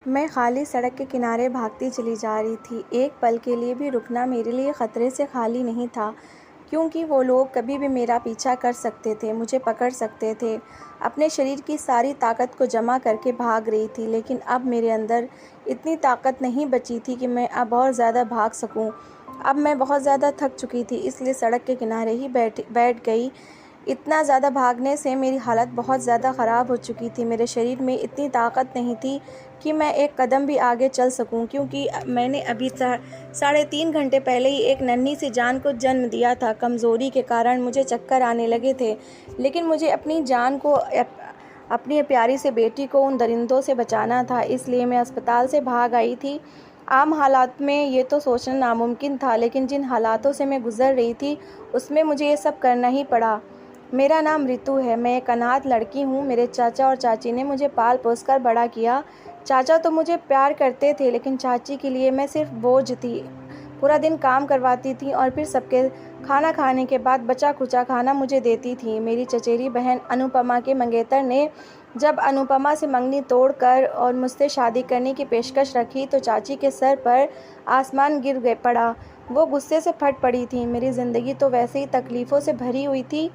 मैं खाली सड़क के किनारे भागती चली जा रही थी। एक पल के लिए भी रुकना मेरे लिए ख़तरे से खाली नहीं था, क्योंकि वो लोग कभी भी मेरा पीछा कर सकते थे, मुझे पकड़ सकते थे। अपने शरीर की सारी ताकत को जमा करके भाग रही थी, लेकिन अब मेरे अंदर इतनी ताकत नहीं बची थी कि मैं अब और ज़्यादा भाग सकूं। अब मैं बहुत ज़्यादा थक चुकी थी, इसलिए सड़क के किनारे ही बैठ गई। इतना ज़्यादा भागने से मेरी हालत बहुत ज़्यादा ख़राब हो चुकी थी। मेरे शरीर में इतनी ताकत नहीं थी कि मैं एक कदम भी आगे चल सकूं, क्योंकि मैंने अभी 3.5 घंटे पहले ही एक नन्ही सी जान को जन्म दिया था। कमज़ोरी के कारण मुझे चक्कर आने लगे थे, लेकिन मुझे अपनी जान को, अपनी प्यारी सी बेटी को उन दरिंदों से बचाना था, इसलिए मैं अस्पताल से भाग आई थी। आम हालात में ये तो सोचना नामुमकिन था, लेकिन जिन हालातों से मैं गुज़र रही थी उसमें मुझे ये सब करना ही पड़ा। मेरा नाम रितु है। मैं एक अनाथ लड़की हूँ। मेरे चाचा और चाची ने मुझे पाल पोस कर बड़ा किया। चाचा तो मुझे प्यार करते थे, लेकिन चाची के लिए मैं सिर्फ बोझ थी। पूरा दिन काम करवाती थी और फिर सबके खाना खाने के बाद बचा खुचा खाना मुझे देती थी। मेरी चचेरी बहन अनुपमा के मंगेतर ने जब अनुपमा से मंगनी तोड़कर और मुझसे शादी करने की पेशकश रखी, तो चाची के सर पर आसमान गिर पड़ा। वो गुस्से से फट पड़ी थी। मेरी ज़िंदगी तो वैसे ही तकलीफ़ों से भरी हुई थी।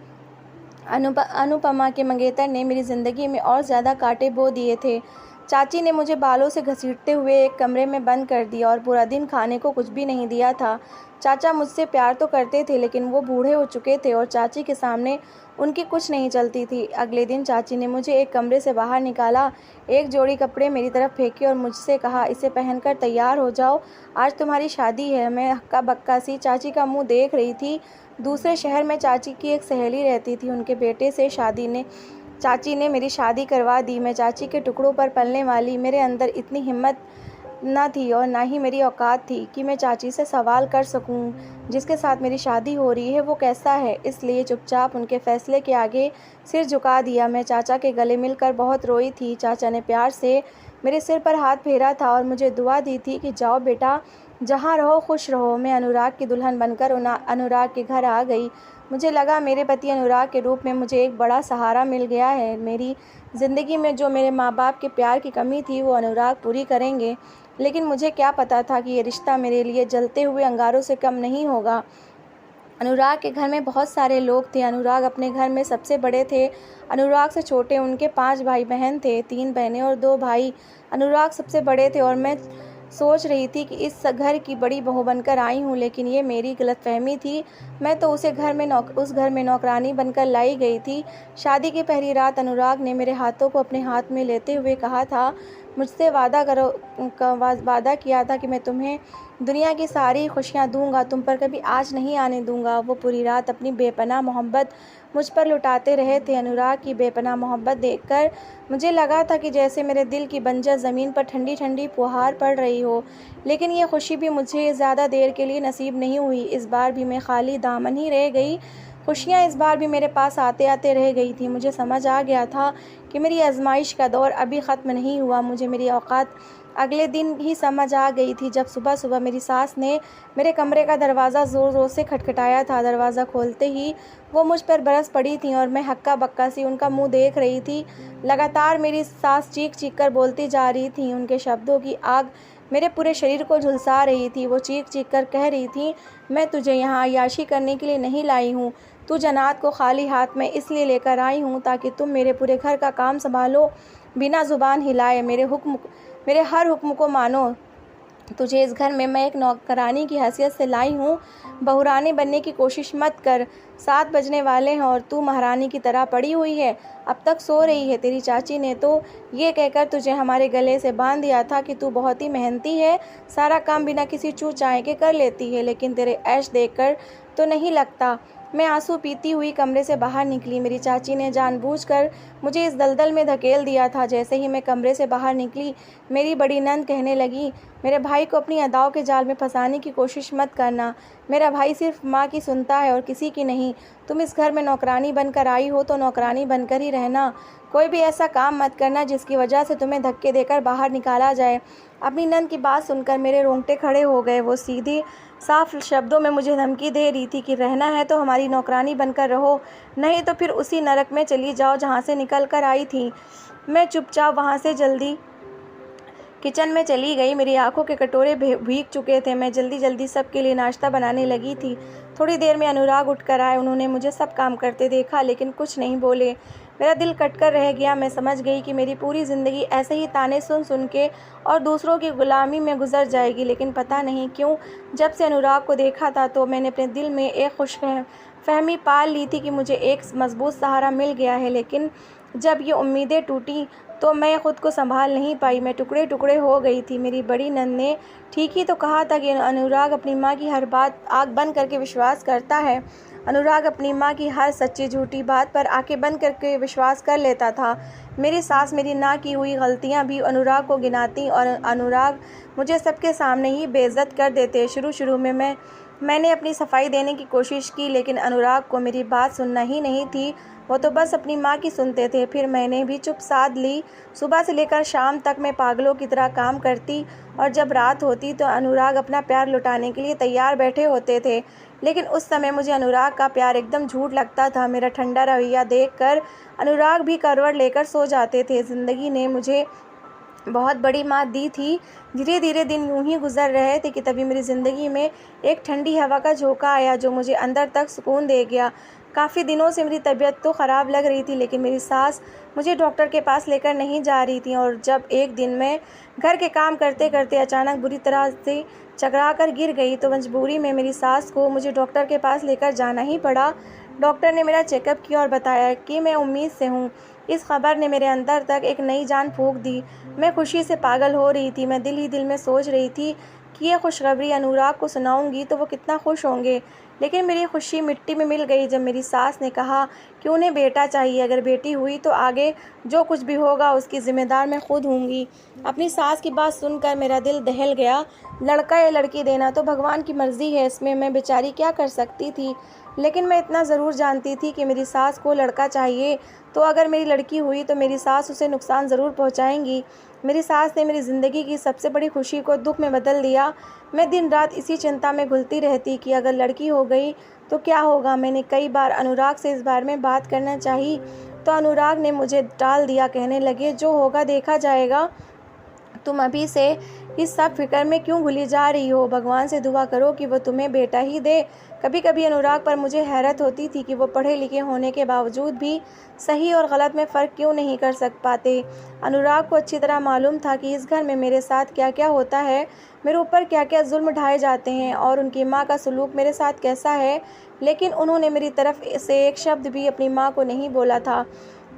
अनुपमा के मंगेतर ने मेरी ज़िंदगी में और ज़्यादा कांटे बो दिए थे। चाची ने मुझे बालों से घसीटते हुए एक कमरे में बंद कर दिया और पूरा दिन खाने को कुछ भी नहीं दिया था। चाचा मुझसे प्यार तो करते थे, लेकिन वो बूढ़े हो चुके थे और चाची के सामने उनकी कुछ नहीं चलती थी। अगले दिन चाची ने मुझे एक कमरे से बाहर निकाला, एक जोड़ी कपड़े मेरी तरफ फेंके और मुझसे कहा, इसे पहनकर तैयार हो जाओ, आज तुम्हारी शादी है। मैं हक्का बक्का सी चाची का मुँह देख रही थी। दूसरे शहर में चाची की एक सहेली रहती थी। उनके बेटे से चाची ने मेरी शादी करवा दी। मैं चाची के टुकड़ों पर पलने वाली। मेरे अंदर इतनी हिम्मत न थी और ना ही मेरी औकात थी कि मैं चाची से सवाल कर सकूं, जिसके साथ मेरी शादी हो रही है वो कैसा है। इसलिए चुपचाप उनके फैसले के आगे सिर झुका दिया। मैं चाचा के गले मिलकर बहुत रोई थी। चाचा ने प्यार से मेरे सिर पर हाथ फेरा था और मुझे दुआ दी थी कि जाओ बेटा, जहाँ रहो खुश रहो। मैं अनुराग की दुल्हन बनकर अनुराग के घर आ गई। मुझे लगा मेरे पति अनुराग के रूप में मुझे एक बड़ा सहारा मिल गया है। मेरी ज़िंदगी में जो मेरे माँ बाप के प्यार की कमी थी वो अनुराग पूरी करेंगे। लेकिन मुझे क्या पता था कि ये रिश्ता मेरे लिए जलते हुए अंगारों से कम नहीं होगा। अनुराग के घर में बहुत सारे लोग थे। अनुराग अपने घर में सबसे बड़े थे। अनुराग से छोटे उनके 5 भाई बहन थे, 3 बहनें और 2 भाई। अनुराग सबसे बड़े थे और मैं सोच रही थी कि इस घर की बड़ी बहू बनकर आई हूँ, लेकिन ये मेरी गलतफहमी थी। मैं तो उस घर में नौकरानी बनकर लाई गई थी। शादी की पहली रात अनुराग ने मेरे हाथों को अपने हाथ में लेते हुए कहा था, मुझसे वादा किया था कि मैं तुम्हें दुनिया की सारी खुशियाँ दूंगा, तुम पर कभी आँच नहीं आने दूंगा। वो पूरी रात अपनी बेपनाह मोहब्बत मुझ पर लुटाते रहे थे। अनुराग की बेपनाह मोहब्बत देखकर मुझे लगा था कि जैसे मेरे दिल की बंजर ज़मीन पर ठंडी ठंडी फुहार पड़ रही हो। लेकिन ये खुशी भी मुझे ज़्यादा देर के लिए नसीब नहीं हुई। इस बार भी मैं खाली दामन ही रह गई। खुशियाँ इस बार भी मेरे पास आते आते रह गई थी। मुझे समझ आ गया था कि मेरी आजमाइश का दौर अभी ख़त्म नहीं हुआ। मुझे मेरी औकात अगले दिन ही समझ आ गई थी, जब सुबह सुबह मेरी सास ने मेरे कमरे का दरवाज़ा ज़ोर ज़ोर से खटखटाया था। दरवाज़ा खोलते ही वो मुझ पर बरस पड़ी थी और मैं हक्का बक्का सी उनका मुंह देख रही थी। लगातार मेरी सास चीख चीख कर बोलती जा रही थी। उनके शब्दों की आग मेरे पूरे शरीर को झुलसा रही थी। वो चीख चीख कर कह रही थी, मैं तुझे यहाँ अय्याशी करने के लिए नहीं लाई हूँ। तू जन्नत को खाली हाथ में इसलिए लेकर आई हूँ ताकि तुम मेरे पूरे घर का काम संभालो, बिना ज़ुबान हिलाए मेरे हर हुक्म को मानो। तुझे इस घर में मैं एक नौकरानी की हैसियत से लाई हूँ। बहुरानी बनने की कोशिश मत कर। 7 बजने वाले हैं और तू महारानी की तरह पड़ी हुई है, अब तक सो रही है। तेरी चाची ने तो ये कहकर तुझे हमारे गले से बांध दिया था कि तू बहुत ही मेहनती है, सारा काम बिना किसी चू चाहे के कर लेती है, लेकिन तेरे ऐश देखकर तो नहीं लगता। मैं आंसू पीती हुई कमरे से बाहर निकली। मेरी चाची ने जानबूझकर मुझे इस दलदल में धकेल दिया था। जैसे ही मैं कमरे से बाहर निकली, मेरी बड़ी नंद कहने लगी, मेरे भाई को अपनी अदाओं के जाल में फंसाने की कोशिश मत करना। मेरा भाई सिर्फ माँ की सुनता है और किसी की नहीं। तुम इस घर में नौकरानी बनकर आई हो तो नौकरानी बनकर ही रहना। कोई भी ऐसा काम मत करना जिसकी वजह से तुम्हें धक्के देकर बाहर निकाला जाए। अपनी नंद की बात सुनकर मेरे रोंगटे खड़े हो गए। वो सीधी साफ शब्दों में मुझे धमकी दे रही थी कि रहना है तो हमारी नौकरानी बनकर रहो, नहीं तो फिर उसी नरक में चली जाओ जहाँ से निकल कर आई थी। मैं चुपचाप वहाँ से किचन में चली गई। मेरी आंखों के कटोरे भीग चुके थे। मैं जल्दी जल्दी सबके लिए नाश्ता बनाने लगी थी। थोड़ी देर में अनुराग उठकर आए। उन्होंने मुझे सब काम करते देखा लेकिन कुछ नहीं बोले। मेरा दिल कटकर रह गया। मैं समझ गई कि मेरी पूरी ज़िंदगी ऐसे ही ताने सुन सुन के और दूसरों की गुलामी में गुजर जाएगी। लेकिन पता नहीं क्यों जब से अनुराग को देखा था तो मैंने अपने दिल में एक खुशफहमी पाल ली थी कि मुझे एक मजबूत सहारा मिल गया है। लेकिन जब ये उम्मीदें टूटी तो मैं ख़ुद को संभाल नहीं पाई। मैं टुकड़े टुकड़े हो गई थी। मेरी बड़ी नंद ने ठीक ही तो कहा था कि अनुराग अपनी माँ की हर बात आँख बंद करके विश्वास करता है। अनुराग अपनी माँ की हर सच्ची झूठी बात पर आंखें बंद करके विश्वास कर लेता था। मेरी सास मेरी ना की हुई गलतियाँ भी अनुराग को गिनाती और अनुराग मुझे सबके सामने ही बेइज्जत कर देते। शुरू में मैंने अपनी सफाई देने की कोशिश की लेकिन अनुराग को मेरी बात सुनना ही नहीं थी। वो तो बस अपनी माँ की सुनते थे। फिर मैंने भी चुप साध ली। सुबह से लेकर शाम तक मैं पागलों की तरह काम करती और जब रात होती तो अनुराग अपना प्यार लुटाने के लिए तैयार बैठे होते थे। लेकिन उस समय मुझे अनुराग का प्यार एकदम झूठ लगता था। मेरा ठंडा रवैया देखकर अनुराग भी करवट लेकर सो जाते थे। ज़िंदगी ने मुझे बहुत बड़ी मात दी थी। धीरे धीरे दिन यूं ही गुजर रहे थे कि तभी मेरी ज़िंदगी में एक ठंडी हवा का झोंका आया जो मुझे अंदर तक सुकून दे गया। काफ़ी दिनों से मेरी तबीयत तो ख़राब लग रही थी लेकिन मेरी सास मुझे डॉक्टर के पास लेकर नहीं जा रही थी। और जब एक दिन मैं घर के काम करते करते अचानक बुरी तरह से चकरा कर गिर गई तो मजबूरी में मेरी सास को मुझे डॉक्टर के पास लेकर जाना ही पड़ा। डॉक्टर ने मेरा चेकअप किया और बताया कि मैं उम्मीद से हूँ। इस खबर ने मेरे अंदर तक एक नई जान फूंक दी। मैं खुशी से पागल हो रही थी। मैं दिल ही दिल में सोच रही थी कि यह खुशखबरी अनुराग को सुनाऊंगी तो वो कितना खुश होंगे। लेकिन मेरी खुशी मिट्टी में मिल गई जब मेरी सास ने कहा कि उन्हें बेटा चाहिए। अगर बेटी हुई तो आगे जो कुछ भी होगा उसकी ज़िम्मेदार मैं खुद होंगी। अपनी सास की बात सुनकर मेरा दिल दहल गया। लड़का या लड़की देना तो भगवान की मर्ज़ी है, इसमें मैं बेचारी क्या कर सकती थी। लेकिन मैं इतना ज़रूर जानती थी कि मेरी सास को लड़का चाहिए तो अगर मेरी लड़की हुई तो मेरी सास उसे नुकसान ज़रूर पहुंचाएंगी। मेरी सास ने मेरी ज़िंदगी की सबसे बड़ी खुशी को दुख में बदल दिया। मैं दिन रात इसी चिंता में घुलती रहती कि अगर लड़की हो गई तो क्या होगा। मैंने कई बार अनुराग से इस बारे में बात करना चाही तो अनुराग ने मुझे टाल दिया। कहने लगे जो होगा देखा जाएगा, तुम अभी से इस सब फिक्र में क्यों भूली जा रही हो। भगवान से दुआ करो कि वो तुम्हें बेटा ही दे। कभी कभी अनुराग पर मुझे हैरत होती थी कि वो पढ़े लिखे होने के बावजूद भी सही और गलत में फ़र्क क्यों नहीं कर पाते। अनुराग को अच्छी तरह मालूम था कि इस घर में मेरे साथ क्या क्या होता है, मेरे ऊपर क्या क्या जुल्म ढाए जाते हैं और उनकी माँ का सलूक मेरे साथ कैसा है। लेकिन उन्होंने मेरी तरफ से एक शब्द भी अपनी माँ को नहीं बोला था।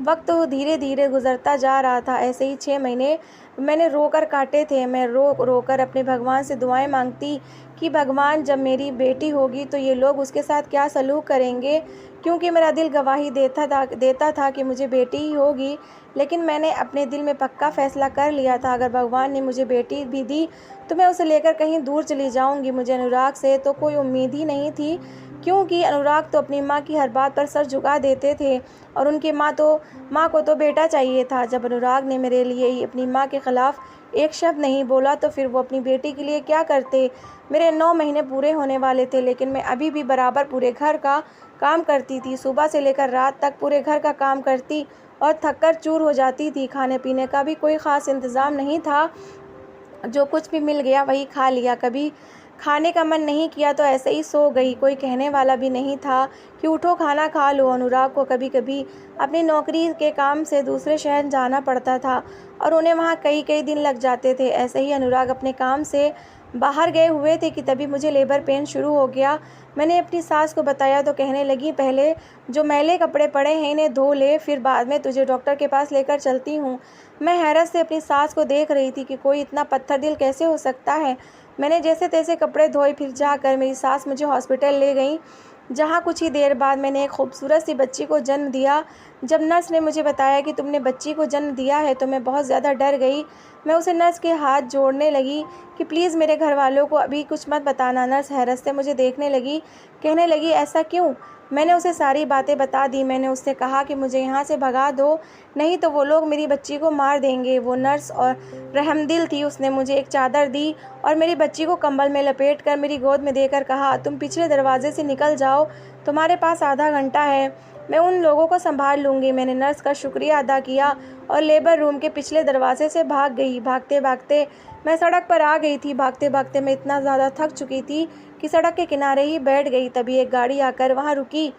वक्त धीरे धीरे गुजरता जा रहा था। ऐसे ही 6 महीने मैंने रोकर काटे थे। मैं रो कर अपने भगवान से दुआएं मांगती कि भगवान जब मेरी बेटी होगी तो ये लोग उसके साथ क्या सलूक करेंगे, क्योंकि मेरा दिल गवाही देता था कि मुझे बेटी ही होगी। लेकिन मैंने अपने दिल में पक्का फ़ैसला कर लिया था अगर भगवान ने मुझे बेटी भी दी तो मैं उसे लेकर कहीं दूर चली जाऊंगी। मुझे अनुराग से तो कोई उम्मीद ही नहीं थी क्योंकि अनुराग तो अपनी माँ की हर बात पर सर झुका देते थे और उनकी माँ को तो बेटा चाहिए था। जब अनुराग ने मेरे लिए ही अपनी माँ के ख़िलाफ़ एक शब्द नहीं बोला तो फिर वो अपनी बेटी के लिए क्या करते। मेरे 9 महीने पूरे होने वाले थे लेकिन मैं अभी भी बराबर पूरे घर का काम करती थी। सुबह से लेकर रात तक पूरे घर का काम करती और थककर चूर हो जाती थी। खाने पीने का भी कोई ख़ास इंतज़ाम नहीं था, जो कुछ भी मिल गया वही खा लिया। कभी खाने का मन नहीं किया तो ऐसे ही सो गई। कोई कहने वाला भी नहीं था कि उठो खाना खा लो। अनुराग को कभी कभी अपनी नौकरी के काम से दूसरे शहर जाना पड़ता था और उन्हें वहाँ कई कई दिन लग जाते थे। ऐसे ही अनुराग अपने काम से बाहर गए हुए थे कि तभी मुझे लेबर पेन शुरू हो गया। मैंने अपनी सास को बताया तो कहने लगी पहले जो मैले कपड़े पड़े हैं इन्हें धो ले, फिर बाद में तुझे डॉक्टर के पास लेकर चलती हूँ। मैं हैरत से अपनी सास को देख रही थी कि कोई इतना पत्थर दिल कैसे हो सकता है। मैंने जैसे तैसे कपड़े धोए, फिर जाकर मेरी सास मुझे हॉस्पिटल ले गई जहाँ कुछ ही देर बाद मैंने एक खूबसूरत सी बच्ची को जन्म दिया। जब नर्स ने मुझे बताया कि तुमने बच्ची को जन्म दिया है तो मैं बहुत ज़्यादा डर गई। मैं उसे नर्स के हाथ जोड़ने लगी कि प्लीज़ मेरे घर वालों को अभी कुछ मत बताना। नर्स हैरत से मुझे देखने लगी, कहने लगी ऐसा क्यों। मैंने उसे सारी बातें बता दी। मैंने उससे कहा कि मुझे यहाँ से भगा दो, नहीं तो वो लोग मेरी बच्ची को मार देंगे। वो नर्स और रहमदिल थी, उसने मुझे एक चादर दी और मेरी बच्ची को कंबल में लपेट कर मेरी गोद में देकर कहा तुम पिछले दरवाजे से निकल जाओ, तुम्हारे पास आधा घंटा है। मैं उन लोगों को संभाल लूँगी। मैंने नर्स का शुक्रिया अदा किया और लेबर रूम के पिछले दरवाजे से भाग गई। भागते भागते मैं सड़क पर आ गई थी। भागते भागते मैं इतना ज़्यादा थक चुकी थी कि सड़क के किनारे ही बैठ गई। तभी एक गाड़ी आकर वहाँ रुकी।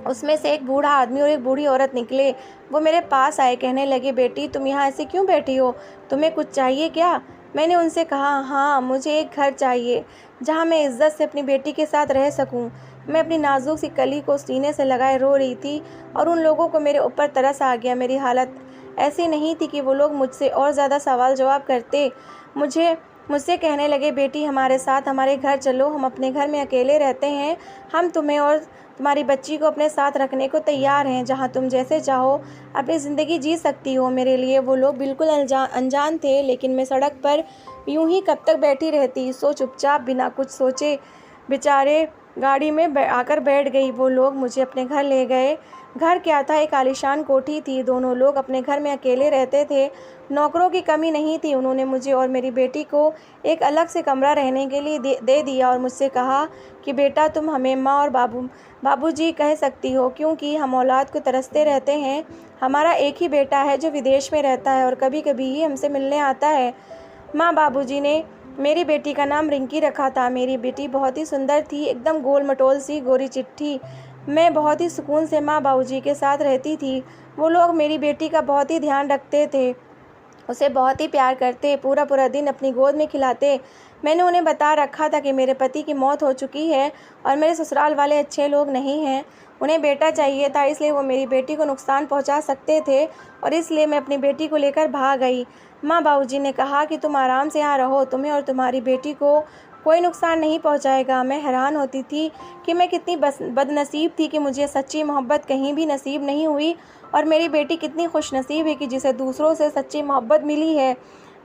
उसमें से एक बूढ़ा आदमी और एक बूढ़ी औरत निकले। वो मेरे पास आए, कहने लगे, बेटी तुम यहाँ ऐसे क्यों बैठी हो, तुम्हें कुछ चाहिए क्या? मैंने उनसे कहा, हाँ मुझे एक घर चाहिए जहाँ मैं इज्जत से अपनी बेटी के साथ रह सकूँ। मैं अपनी नाजुक सी कली को सीने से लगाए रो रही थी और उन लोगों को मेरे ऊपर तरस आ गया। मेरी हालत ऐसी नहीं थी कि वो लोग मुझसे और ज़्यादा सवाल जवाब करते। मुझसे कहने लगे, बेटी हमारे साथ हमारे घर चलो, हम अपने घर में अकेले रहते हैं। हम तुम्हें और तुम्हारी बच्ची को अपने साथ रखने को तैयार हैं। जहाँ तुम जैसे चाहो अपनी ज़िंदगी जी सकती हो। मेरे लिए वो लोग बिल्कुल अनजान थे, लेकिन मैं सड़क पर यूं ही कब तक बैठी रहती। सो चुपचाप बिना कुछ सोचे बेचारे गाड़ी में आकर बैठ गई। वो लोग मुझे अपने घर ले गए। घर क्या था, एक आलीशान कोठी थी। दोनों लोग अपने घर में अकेले रहते थे। नौकरों की कमी नहीं थी। उन्होंने मुझे और मेरी बेटी को एक अलग से कमरा रहने के लिए दे दिया और मुझसे कहा कि बेटा तुम हमें माँ और बाबूजी कह सकती हो, क्योंकि हम औलाद को तरसते रहते हैं। हमारा एक ही बेटा है जो विदेश में रहता है और कभी कभी ही हमसे मिलने आता है। माँ बाबूजी ने मेरी बेटी का नाम रिंकी रखा था। मेरी बेटी बहुत ही सुंदर थी, एकदम गोल मटोल सी गोरी चिट्ठी। मैं बहुत ही सुकून से माँ बाबूजी के साथ रहती थी। वो लोग मेरी बेटी का बहुत ही ध्यान रखते थे, उसे बहुत ही प्यार करते, पूरा पूरा दिन अपनी गोद में खिलाते। मैंने उन्हें बता रखा था कि मेरे पति की मौत हो चुकी है और मेरे ससुराल वाले अच्छे लोग नहीं हैं। उन्हें बेटा चाहिए था, इसलिए वो मेरी बेटी को नुकसान पहुंचा सकते थे और इसलिए मैं अपनी बेटी को लेकर भाग गई। माँ बाबूजी ने कहा कि तुम आराम से यहाँ रहो, तुम्हें और तुम्हारी बेटी को कोई नुकसान नहीं पहुंचाएगा। मैं हैरान होती थी कि मैं कितनी बदनसीब थी कि मुझे सच्ची मोहब्बत कहीं भी नसीब नहीं हुई और मेरी बेटी कितनी खुशनसीब है कि जिसे दूसरों से सच्ची मोहब्बत मिली है।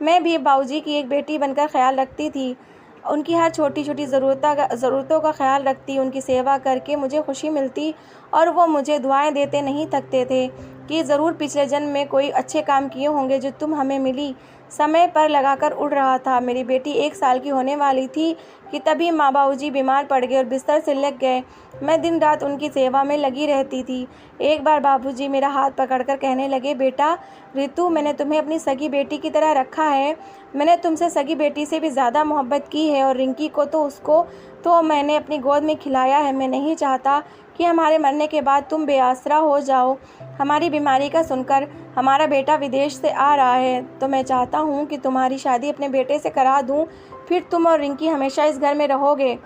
मैं भी बाबूजी की एक बेटी बनकर ख्याल रखती थी, उनकी हर छोटी छोटी ज़रूरतों का ख्याल रखती, उनकी सेवा करके मुझे खुशी मिलती और वो मुझे दुआएं देते नहीं थकते थे कि ज़रूर पिछले जन्म में कोई अच्छे काम किए होंगे जो तुम हमें मिली। समय पर लगाकर उड़ रहा था। मेरी बेटी 1 साल की होने वाली थी कि तभी माँ बाबूजी बीमार पड़ गए और बिस्तर से लग गए। मैं दिन रात उनकी सेवा में लगी रहती थी। एक बार बाबूजी मेरा हाथ पकड़कर कहने लगे, बेटा रितु, मैंने तुम्हें अपनी सगी बेटी की तरह रखा है। मैंने तुमसे सगी बेटी से भी ज़्यादा मोहब्बत की है और रिंकी को तो मैंने अपनी गोद में खिलाया है। मैं नहीं चाहता कि हमारे मरने के बाद तुम बेआसरा हो जाओ। हमारी बीमारी का सुनकर हमारा बेटा विदेश से आ रहा है, तो मैं चाहता हूँ कि तुम्हारी शादी अपने बेटे से करा दूँ। फिर तुम और रिंकी हमेशा इस घर में रहोगे,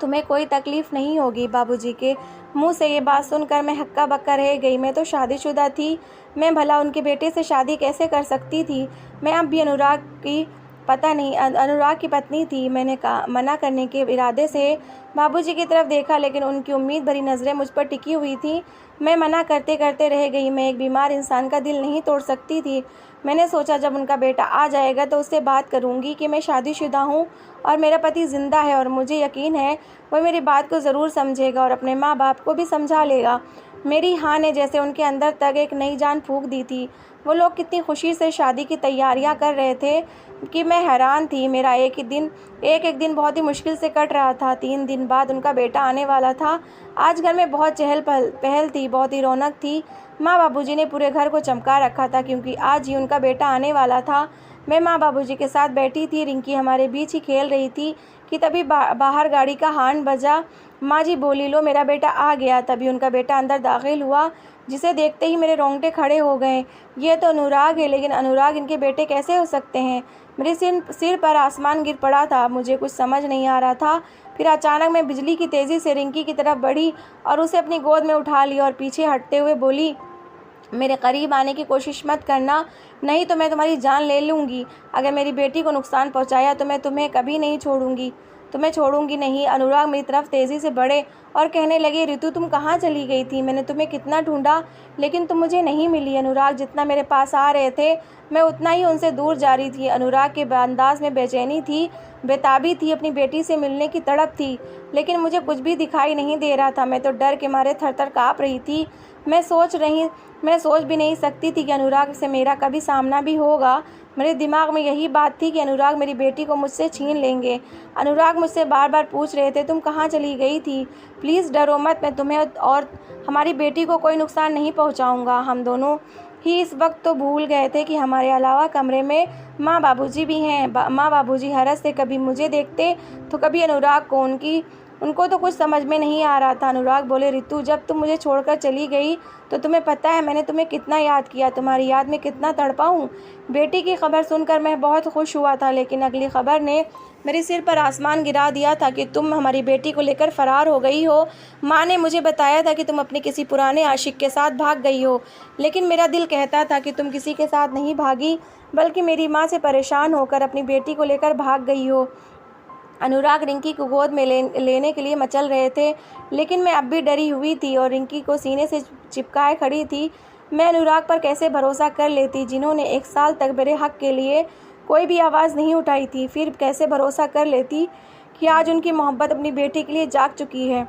तुम्हें कोई तकलीफ़ नहीं होगी। बाबूजी के मुंह से ये बात सुनकर मैं हक्का बक्का रह गई। मैं तो शादीशुदा थी, मैं भला उनके बेटे से शादी कैसे कर सकती थी। मैं अब भी अनुराग की पत्नी थी। मैंने मना करने के इरादे से बाबूजी की तरफ देखा, लेकिन उनकी उम्मीद भरी नज़रें मुझ पर टिकी हुई थी। मैं मना करते करते रह गई। मैं एक बीमार इंसान का दिल नहीं तोड़ सकती थी। मैंने सोचा जब उनका बेटा आ जाएगा तो उससे बात करूंगी कि मैं शादीशुदा हूँ और मेरा पति ज़िंदा है और मुझे यकीन है वह मेरी बात को ज़रूर समझेगा और अपने माँ बाप को भी समझा लेगा। मेरी हाँ ने जैसे उनके अंदर तक एक नई जान फूंक दी थी। वो लोग कितनी खुशी से शादी की तैयारियां कर रहे थे कि मैं हैरान थी। मेरा एक एक दिन बहुत ही मुश्किल से कट रहा था। 3 दिन बाद उनका बेटा आने वाला था। आज घर में बहुत चहल पहल थी, बहुत ही रौनक थी। माँ बाबूजी ने पूरे घर को चमका रखा था क्योंकि आज ही उनका बेटा आने वाला था। मैं माँ बाबूजी के साथ बैठी थी, रिंकी हमारे बीच ही खेल रही थी कि तभी बाहर गाड़ी का हॉर्न बजा। माँ जी बोली, लो मेरा बेटा आ गया। तभी उनका बेटा अंदर दाखिल हुआ, जिसे देखते ही मेरे रोंगटे खड़े हो गए। ये तो अनुराग है, लेकिन अनुराग इनके बेटे कैसे हो सकते हैं। मेरे सिर पर आसमान गिर पड़ा था, मुझे कुछ समझ नहीं आ रहा था। फिर अचानक मैं बिजली की तेज़ी से रिंकी की तरफ बढ़ी और उसे अपनी गोद में उठा लिया और पीछे हटते हुए बोली, मेरे करीब आने की कोशिश मत करना, नहीं तो मैं तुम्हारी जान ले लूँगी। अगर मेरी बेटी को नुकसान पहुँचाया तो मैं तुम्हें कभी नहीं छोड़ूंगी नहीं। अनुराग मेरी तरफ तेज़ी से बढ़े और कहने लगे, ऋतु तुम कहाँ चली गई थी? मैंने तुम्हें कितना ढूंढा लेकिन तुम मुझे नहीं मिली। अनुराग जितना मेरे पास आ रहे थे मैं उतना ही उनसे दूर जा रही थी। अनुराग के अंदाज में बेचैनी थी, बेताबी थी, अपनी बेटी से मिलने की तड़प थी, लेकिन मुझे कुछ भी दिखाई नहीं दे रहा था। मैं तो डर के मारे थर-थर काँप रही थी। मैं सोच भी नहीं सकती थी कि अनुराग से मेरा कभी सामना भी होगा। मेरे दिमाग में यही बात थी कि अनुराग मेरी बेटी को मुझसे छीन लेंगे। अनुराग मुझसे बार बार पूछ रहे थे, तुम कहाँ चली गई थी? प्लीज़ डरो मत, मैं तुम्हें और हमारी बेटी को कोई नुकसान नहीं पहुँचाऊँगा। हम दोनों ही इस वक्त तो भूल गए थे कि हमारे अलावा कमरे में माँ बाबूजी भी हैं। माँ बाबूजी हैरत से कभी मुझे देखते तो कभी अनुराग को। उनको तो कुछ समझ में नहीं आ रहा था। अनुराग बोले, रितु, जब तुम मुझे छोड़कर चली गई तो तुम्हें पता है मैंने तुम्हें कितना याद किया, तुम्हारी याद में कितना तड़पा हूँ। बेटी की खबर सुनकर मैं बहुत खुश हुआ था, लेकिन अगली खबर ने मेरे सिर पर आसमान गिरा दिया था कि तुम हमारी बेटी को लेकर फरार हो गई हो। माँ ने मुझे बताया था कि तुम अपने किसी पुराने आशिक के साथ भाग गई हो, लेकिन मेरा दिल कहता था कि तुम किसी के साथ नहीं भागी, बल्कि मेरी माँ से परेशान होकर अपनी बेटी को लेकर भाग गई हो। अनुराग रिंकी को गोद में लेने के लिए मचल रहे थे, लेकिन मैं अब भी डरी हुई थी और रिंकी को सीने से चिपकाए खड़ी थी। मैं अनुराग पर कैसे भरोसा कर लेती, जिन्होंने 1 साल तक मेरे हक के लिए कोई भी आवाज़ नहीं उठाई थी। फिर कैसे भरोसा कर लेती कि आज उनकी मोहब्बत अपनी बेटी के लिए जाग चुकी है।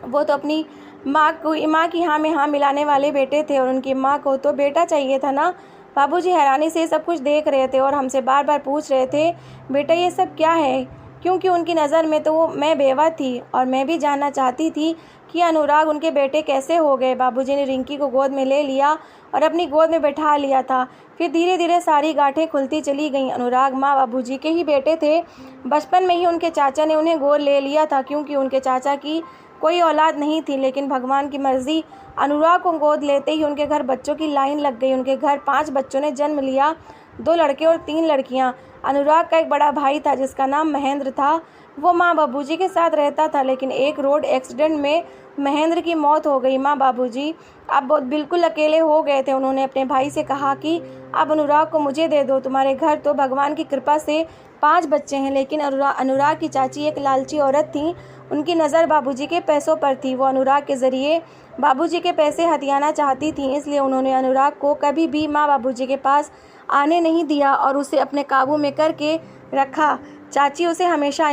वो तो अपनी माँ की हाँ में हाँ मिलाने वाले बेटे थे, और उनकी माँ को तो बेटा चाहिए था ना। बाबूजी हैरानी से सब कुछ देख रहे थे और हमसे बार बार पूछ रहे थे, बेटा ये सब क्या है? क्योंकि उनकी नज़र में तो मैं बेवा थी, और मैं भी जानना चाहती थी कि अनुराग उनके बेटे कैसे हो गए। बाबूजी ने रिंकी को गोद में ले लिया और अपनी गोद में बैठा लिया था। फिर धीरे धीरे सारी गांठें खुलती चली गईं। अनुराग माँ बाबूजी के ही बेटे थे। बचपन में ही उनके चाचा ने उन्हें गोद ले लिया था, क्योंकि उनके चाचा की कोई औलाद नहीं थी। लेकिन भगवान की मर्जी, अनुराग को गोद लेते ही उनके घर बच्चों की लाइन लग गई। उनके घर 5 बच्चों ने जन्म लिया, 2 लड़के और 3 लड़कियां। अनुराग का एक बड़ा भाई था जिसका नाम महेंद्र था। वो माँ बाबूजी के साथ रहता था, लेकिन एक रोड एक्सीडेंट में महेंद्र की मौत हो गई। माँ बाबूजी अब बिल्कुल अकेले हो गए थे। उन्होंने अपने भाई से कहा कि अब अनुराग को मुझे दे दो। तुम्हारे घर तो भगवान की कृपा से 5 बच्चे हैं, लेकिन अनुराग की चाची एक लालची औरत थी। उनकी नज़र बाबूजी के पैसों पर थी। वो अनुराग के ज़रिए बाबूजी के पैसे हथियाना चाहती थी, इसलिए उन्होंने अनुराग को कभी भी माँ बाबूजी के पास आने नहीं दिया और उसे अपने काबू में करके रखा। चाची उसे हमेशा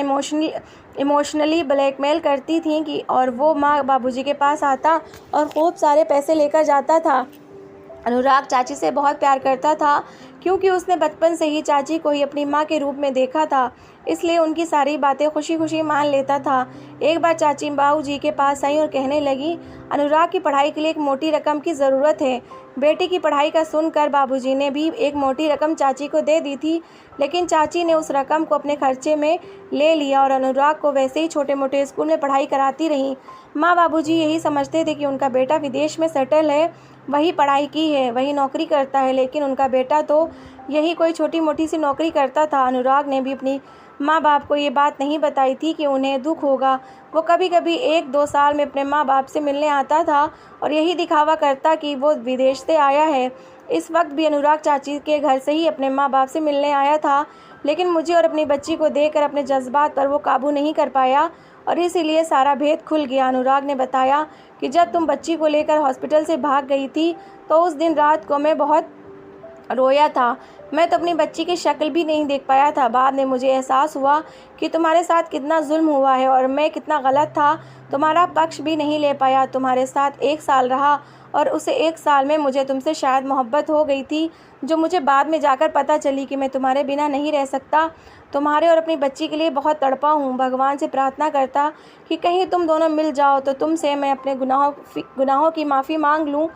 इमोशनली ब्लैकमेल करती थी कि और वो माँ बाबूजी के पास आता और खूब सारे पैसे लेकर जाता था। अनुराग चाची से बहुत प्यार करता था, क्योंकि उसने बचपन से ही चाची को ही अपनी माँ के रूप में देखा था, इसलिए उनकी सारी बातें खुशी खुशी मान लेता था। एक बार चाची बाबूजी के पास आई और कहने लगी, अनुराग की पढ़ाई के लिए एक मोटी रकम की ज़रूरत है। बेटी की पढ़ाई का सुनकर बाबूजी ने भी एक मोटी रकम चाची को दे दी थी, लेकिन चाची ने उस रकम को अपने खर्चे में ले लिया और अनुराग को वैसे ही छोटे मोटे स्कूल में पढ़ाई कराती रही। माँ बाबूजी यही समझते थे कि उनका बेटा विदेश में सेटल है, वही पढ़ाई की है, वही नौकरी करता है, लेकिन उनका बेटा तो यही कोई छोटी मोटी सी नौकरी करता था। अनुराग ने भी अपनी माँ बाप को ये बात नहीं बताई थी कि उन्हें दुख होगा। वो कभी कभी 1-2 साल में अपने माँ बाप से मिलने आता था और यही दिखावा करता कि वो विदेश से आया है। इस वक्त भी अनुराग चाची के घर से ही अपने माँ बाप से मिलने आया था, लेकिन मुझे और अपनी बच्ची को देखकर अपने जज्बात पर वो काबू नहीं कर पाया और इसीलिए सारा भेद खुल गया। अनुराग ने बताया कि जब तुम बच्ची को लेकर हॉस्पिटल से भाग गई थी तो उस दिन रात को मैं बहुत रोया था। मैं तो अपनी बच्ची की शक्ल भी नहीं देख पाया था। बाद में मुझे एहसास हुआ कि तुम्हारे साथ कितना जुल्म हुआ है और मैं कितना गलत था। तुम्हारा पक्ष भी नहीं ले पाया। तुम्हारे साथ 1 साल रहा और उसे 1 साल में मुझे तुमसे शायद मोहब्बत हो गई थी, जो मुझे बाद में जाकर पता चली कि मैं तुम्हारे बिना नहीं रह सकता। तुम्हारे और अपनी बच्ची के लिए बहुत तड़पा हूँ। भगवान से प्रार्थना करता कि कहीं तुम दोनों मिल जाओ तो तुमसे मैं अपने गुनाहों की माफ़ी मांग लूँ।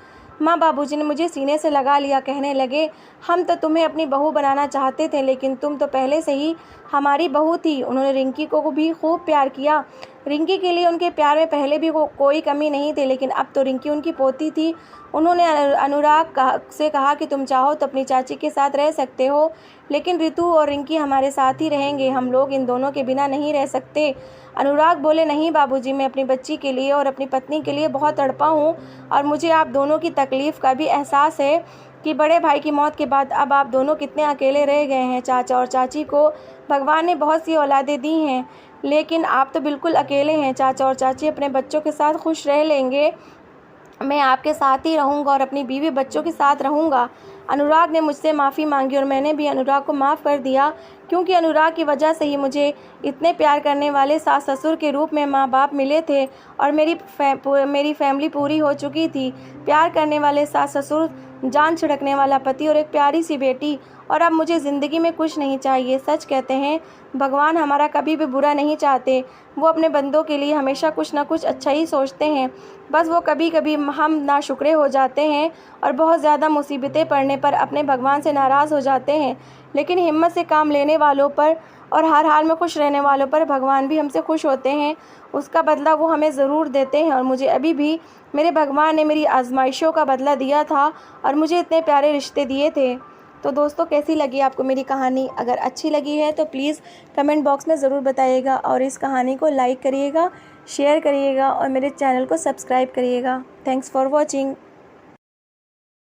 माँ बाबूजी ने मुझे सीने से लगा लिया। कहने लगे, हम तो तुम्हें अपनी बहू बनाना चाहते थे, लेकिन तुम तो पहले से ही हमारी बहू थी। उन्होंने रिंकी को भी खूब प्यार किया। रिंकी के लिए उनके प्यार में पहले भी कोई कमी नहीं थी, लेकिन अब तो रिंकी उनकी पोती थी। उन्होंने अनुराग से कहा कि तुम चाहो तो अपनी चाची के साथ रह सकते हो, लेकिन रितु और रिंकी हमारे साथ ही रहेंगे। हम लोग इन दोनों के बिना नहीं रह सकते। अनुराग बोले, नहीं बाबूजी, मैं अपनी बच्ची के लिए और अपनी पत्नी के लिए बहुत तड़पा हूँ और मुझे आप दोनों की तकलीफ़ का भी एहसास है कि बड़े भाई की मौत के बाद अब आप दोनों कितने अकेले रह गए हैं। चाचा और चाची को भगवान ने बहुत सी औलादें दी हैं, लेकिन आप तो बिल्कुल अकेले हैं। चाचा और चाची अपने बच्चों के साथ खुश रह लेंगे। मैं आपके साथ ही रहूँगा और अपनी बीवी बच्चों के साथ रहूँगा। अनुराग ने मुझसे माफ़ी मांगी और मैंने भी अनुराग को माफ़ कर दिया, क्योंकि अनुराग की वजह से ही मुझे इतने प्यार करने वाले सास ससुर के रूप में माँ बाप मिले थे और मेरी फैमिली पूरी हो चुकी थी। प्यार करने वाले सास ससुर, जान छिड़कने वाला पति और एक प्यारी सी बेटी, और अब मुझे ज़िंदगी में कुछ नहीं चाहिए। सच कहते हैं, भगवान हमारा कभी भी बुरा नहीं चाहते। वो अपने बंदों के लिए हमेशा कुछ ना कुछ अच्छा ही सोचते हैं। बस वो कभी कभी हम नाशुक्रे हो जाते हैं और बहुत ज़्यादा मुसीबतें पड़ने पर अपने भगवान से नाराज़ हो जाते हैं। लेकिन हिम्मत से काम लेने वालों पर और हर हाल में खुश रहने वालों पर भगवान भी हमसे खुश होते हैं। उसका बदला वो हमें ज़रूर देते हैं। और मुझे अभी भी मेरे भगवान ने मेरी आजमाइशों का बदला दिया था और मुझे इतने प्यारे रिश्ते दिए थे। तो दोस्तों, कैसी लगी आपको मेरी कहानी? अगर अच्छी लगी है तो प्लीज़ कमेंट बॉक्स में ज़रूर बताइएगा और इस कहानी को लाइक करिएगा, शेयर करिएगा और मेरे चैनल को सब्सक्राइब करिएगा। Thanks for watching.